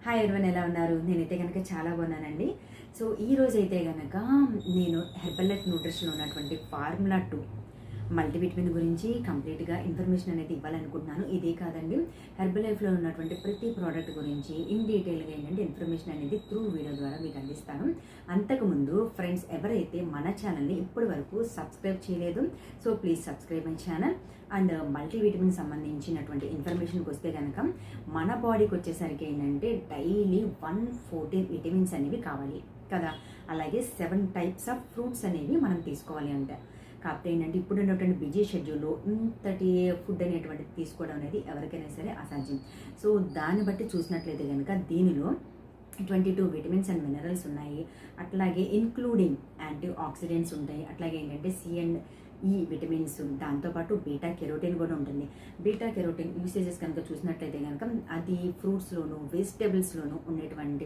Hi everyone, ఎలా ఉన్నారు? నేనైతే కనుక చాలా బాగున్నానండి. సో ఈరోజైతే కనుక నేను హెర్బల్ లైఫ్ న్యూట్రిషన్లో ఉన్నటువంటి ఫార్ములా 2 మల్టీవిటమిన్ గురించి కంప్లీట్గా ఇన్ఫర్మేషన్ అనేది ఇవ్వాలనుకుంటున్నాను. ఇదే కాదండి, హెర్బల్ లైఫ్లో ఉన్నటువంటి ప్రతి ప్రోడక్ట్ గురించి ఇన్ డీటెయిల్గా ఏంటంటే ఇన్ఫర్మేషన్ అనేది త్రూ వీడియో ద్వారా మీకు అందిస్తాను. అంతకుముందు ఫ్రెండ్స్ ఎవరైతే మన ఛానల్ని ఇప్పటి వరకు సబ్స్క్రైబ్ చేయలేదు, so please subscribe my channel. And multivitamin సంబంధించినటువంటి ఇన్ఫర్మేషన్కి వస్తే కనుక మన బాడీకి వచ్చేసరికి ఏంటంటే డైలీ 114 విటమిన్స్ అనేవి కావాలి కదా. అలాగే 7 టైప్స్ ఆఫ్ ఫ్రూట్స్ అనేవి మనం తీసుకోవాలి అంటే. కాకపోతే ఏంటంటే ఇప్పుడు ఉన్నటువంటి బిజీ షెడ్యూల్లో ఇంతటి ఫుడ్ అనేటువంటిది తీసుకోవడం అనేది ఎవరికైనా సరే అసాధ్యం. సో దాన్ని బట్టి చూసినట్లయితే కనుక దీనిలో 22 విటమిన్స్ అండ్ మినరల్స్ ఉన్నాయి. అట్లాగే ఇన్క్లూడింగ్ యాంటీ ఆక్సిడెంట్స్ ఉంటాయి. అట్లాగే ఏంటంటే సి అండ్ ఈ విటమిన్స్, దాంతోపాటు బీటా కెరోటిన్ కూడా ఉంటుంది. బీటా కెరోటిన్ యూసేజెస్ కనుక చూసినట్లయితే కనుక అది ఫ్రూట్స్లోను వెజిటేబుల్స్లోను ఉండేటువంటి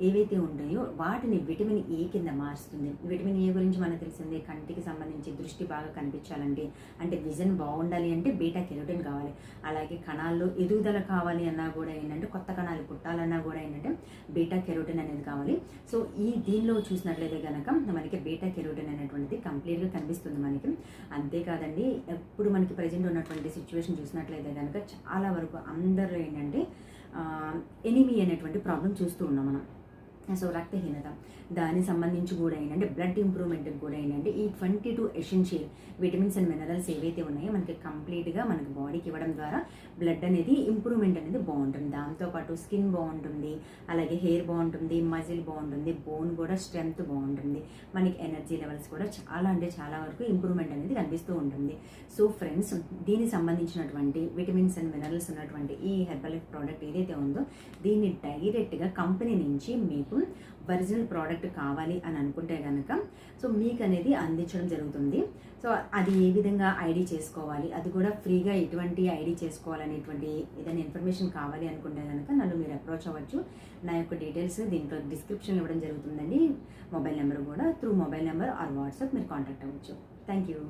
ఏవైతే ఉంటాయో వాటిని విటమిన్ ఏ కింద మారుస్తుంది. విటమిన్ ఏ గురించి మనకు తెలిసిందే, కంటికి సంబంధించి దృష్టి బాగా కనిపించాలంటే, అంటే విజన్ బాగుండాలి అంటే బీటా కెరోటిన్ కావాలి. అలాగే కణాల్లో ఎదుగుదల కావాలి అన్నా కూడా ఏంటంటే, కొత్త కణాలు పుట్టాలన్నా కూడా ఏంటంటే బీటా కెరోటిన్ అనేది కావాలి. సో దీనిలో చూసినట్లయితే కనుక మనకి బీటా కెరోటిన్ అనేటువంటిది కంప్లీట్గా కనిపిస్తుంది మనకి. అంతేకాదండి, ఎప్పుడు మనకి ప్రజెంట్ ఉన్నటువంటి సిచ్యువేషన్ చూసినట్లయితే కనుక చాలా వరకు అందరిలో ఏంటంటే ఎనిమీ అనేటువంటి ప్రాబ్లం చూస్తూ ఉన్నాం మనం. సో రక్తహీనత, దానికి సంబంధించి కూడా ఏంటంటే బ్లడ్ ఇంప్రూవ్మెంట్కి కూడా ఏంటంటే ఈ 22 ఎసెన్షియల్ విటమిన్స్ అండ్ మినరల్స్ ఏవైతే ఉన్నాయో మనకి కంప్లీట్గా మనకి బాడీకి ఇవ్వడం ద్వారా బ్లడ్ అనేది ఇంప్రూవ్మెంట్ అనేది బాగుంటుంది. దాంతోపాటు స్కిన్ బాగుంటుంది, అలాగే హెయిర్ బాగుంటుంది, మజిల్ బాగుంటుంది, బోన్ కూడా స్ట్రెంగ్త్ బాగుంటుంది, మనకి ఎనర్జీ లెవెల్స్ కూడా చాలా అంటే చాలా వరకు ఇంప్రూవ్మెంట్ అనేది కనిపిస్తూ ఉంటుంది. సో ఫ్రెండ్స్, దీనికి సంబంధించినటువంటి విటమిన్స్ అండ్ మినరల్స్ ఉన్నటువంటి ఈ హెర్బల్ లైఫ్ ప్రోడక్ట్ ఏదైతే ఉందో దీన్ని డైరెక్ట్గా కంపెనీ నుంచి మీకు ఒరిజినల్ ప్రోడక్ట్ కావాలి అని అనుకుంటే కనుక సో మీకు అనేది అందించడం జరుగుతుంది. సో అది ఏ విధంగా ఐడి చేసుకోవాలి, అది కూడా ఫ్రీగా ఎటువంటి ఐడి చేసుకోవాలనేటువంటి ఏదైనా ఇన్ఫర్మేషన్ కావాలి అనుకుంటే కనుక నన్ను మీరు అప్రోచ్ అవ్వచ్చు. నా యొక్క డీటెయిల్స్ దీంట్లో డిస్క్రిప్షన్ ఇవ్వడం జరుగుతుందండి. మొబైల్ నెంబర్ కూడా through mobile number are WhatsApp మీరు కాంటాక్ట్ అవ్వచ్చు. Thank you.